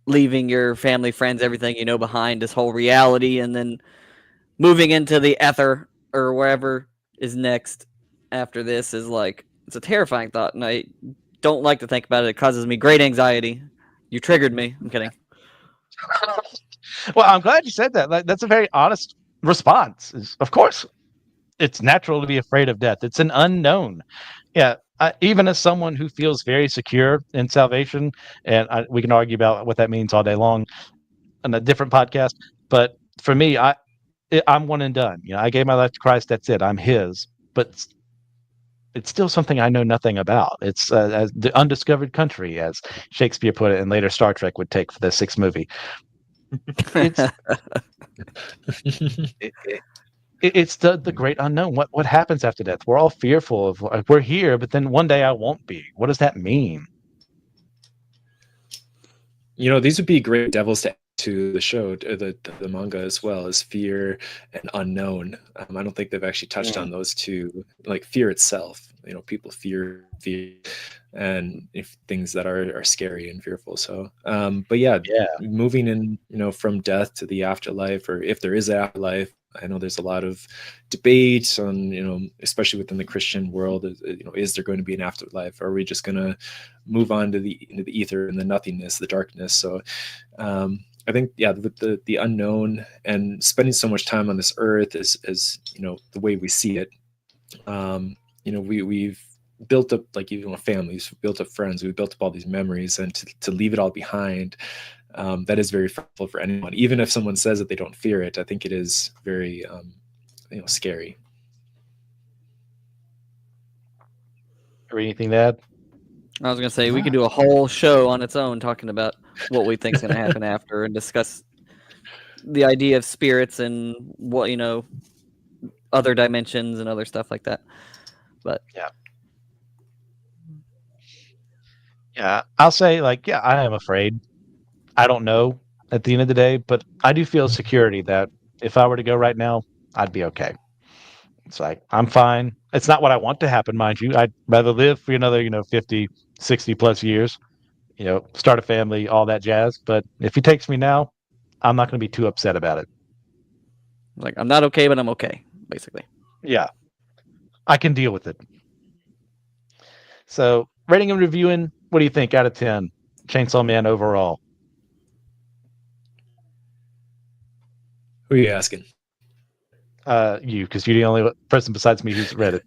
leaving your family, friends, everything behind, this whole reality, and then moving into the ether or wherever is next after this is like, it's a terrifying thought, and I don't like to think about it. It causes me great anxiety. You triggered me. I'm kidding. Well, I'm glad you said that. Like, that's a very honest response. Of course, it's natural to be afraid of death. It's an unknown. Yeah. Even as someone who feels very secure in salvation, and we can argue about what that means all day long on a different podcast. But for me, I'm one and done. I gave my life to Christ. That's it. I'm His. But it's still something I know nothing about. It's as the undiscovered country, as Shakespeare put it, and later Star Trek would take for the sixth movie. It's it's the great unknown. What happens after death? We're all fearful of. Like, we're here, but then one day I won't be. What does that mean? These would be great devils to add to the show, the manga as well, as fear and unknown. I don't think they've actually touched on those two, like fear itself. People fear, and if things that are scary and fearful. So, but yeah, moving in, from death to the afterlife, or if there is an afterlife. I know there's a lot of debate on, especially within the Christian world, is there going to be an afterlife? Or are we just going to move on to into the ether and the nothingness, the darkness? So I think, with the unknown and spending so much time on this earth as the way we see it, we've built up, like, families, we've built up friends, we've built up all these memories, and to leave it all behind, that is very frightful for anyone. Even if someone says that they don't fear it, I think it is very, scary. Or anything to add? I was gonna say we could do a whole show on its own talking about what we think's gonna happen after and discuss the idea of spirits and what other dimensions and other stuff like that. But yeah, I'll say I am afraid. I don't know at the end of the day, but I do feel security that if I were to go right now, I'd be okay. It's like I'm fine. It's not what I want to happen, mind you. I'd rather live for another 50, 60 plus years, start a family, all that jazz. But if he takes me now, I'm not going to be too upset about it. like I'm not okay, but I'm okay, basically. Yeah, I can deal with it. So, rating and reviewing, what do you think out of 10? Chainsaw Man overall. Who are you asking? You, because you're the only person besides me who's read it.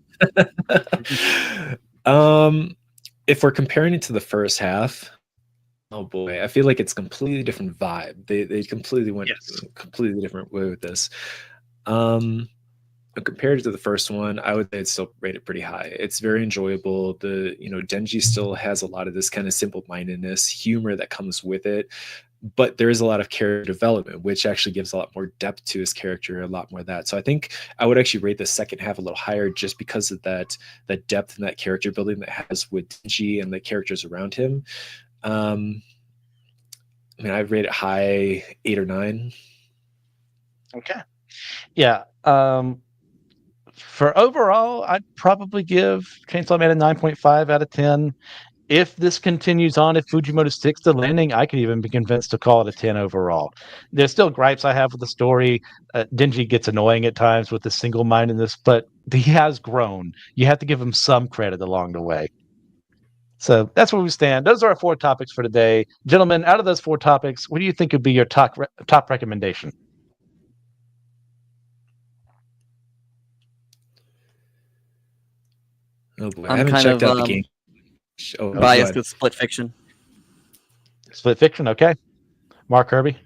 If we're comparing it to the first half, oh boy, I feel like it's a completely different vibe. They completely went a completely different way with this. Compared to the first one, I would say it's still rated pretty high. It's very enjoyable. Denji still has a lot of this kind of simple-mindedness, humor that comes with it. But there is a lot of character development, which actually gives a lot more depth to his character, a lot more of that. So I think I would actually rate the second half a little higher just because of that depth and that character building that has with Denji and the characters around him. I I'd rate it high 8 or 9. Okay. Yeah. For overall, I'd probably give Chainsaw Man a 9.5 out of 10. If this continues on, if Fujimoto sticks to landing, I could even be convinced to call it a 10 overall. There's still gripes I have with the story. Denji gets annoying at times with the single-mindedness, but he has grown. You have to give him some credit along the way. So that's where we stand. Those are our 4 topics for today. Gentlemen, out of those 4 topics, what do you think would be your top recommendation? Oh boy, I haven't checked out the game. Biased with Split Fiction. Split Fiction, okay. Mark, Herbie?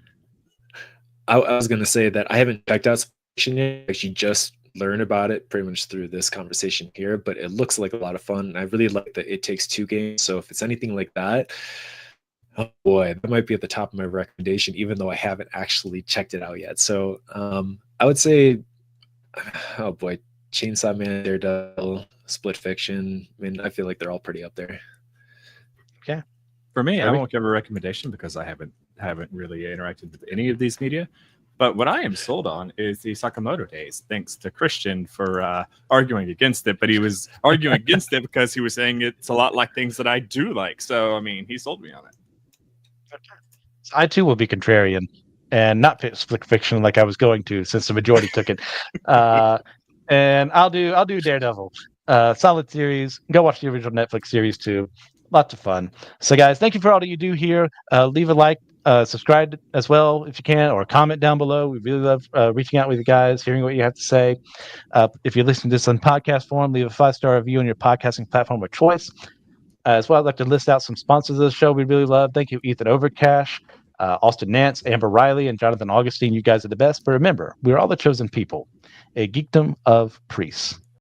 I was going to say that I haven't checked out Split Fiction yet. I actually just learned about it pretty much through this conversation here, but it looks like a lot of fun. I really like the It Takes Two games, so if it's anything like that, oh boy, that might be at the top of my recommendation, even though I haven't actually checked it out yet. So I would say, oh boy, Chainsaw Man, Daredevil, Split Fiction. I feel like they're all pretty up there. Okay. For me, I won't give a recommendation because I haven't really interacted with any of these media. But what I am sold on is the Sakamoto Days, thanks to Christian for arguing against it. But he was arguing against it because he was saying it's a lot like things that I do like. So, he sold me on it. Okay. So I, too, will be contrarian and not pick Split Fiction like I was going to since the majority took it. And I'll do Daredevil. Solid series. Go watch the original Netflix series too. Lots of fun. So guys, thank you for all that you do here. Leave a like, subscribe as well if you can, or comment down below. We really love reaching out with you guys, hearing what you have to say. If you're listening to this on podcast form, leave a 5-star review on your podcasting platform of choice. As well, I'd like to list out some sponsors of the show we really love. Thank you, Ethan Overcash, Austin Nance, Amber Riley, and Jonathan Augustine. You guys are the best. But remember, we're all the chosen people. A geekdom of priests.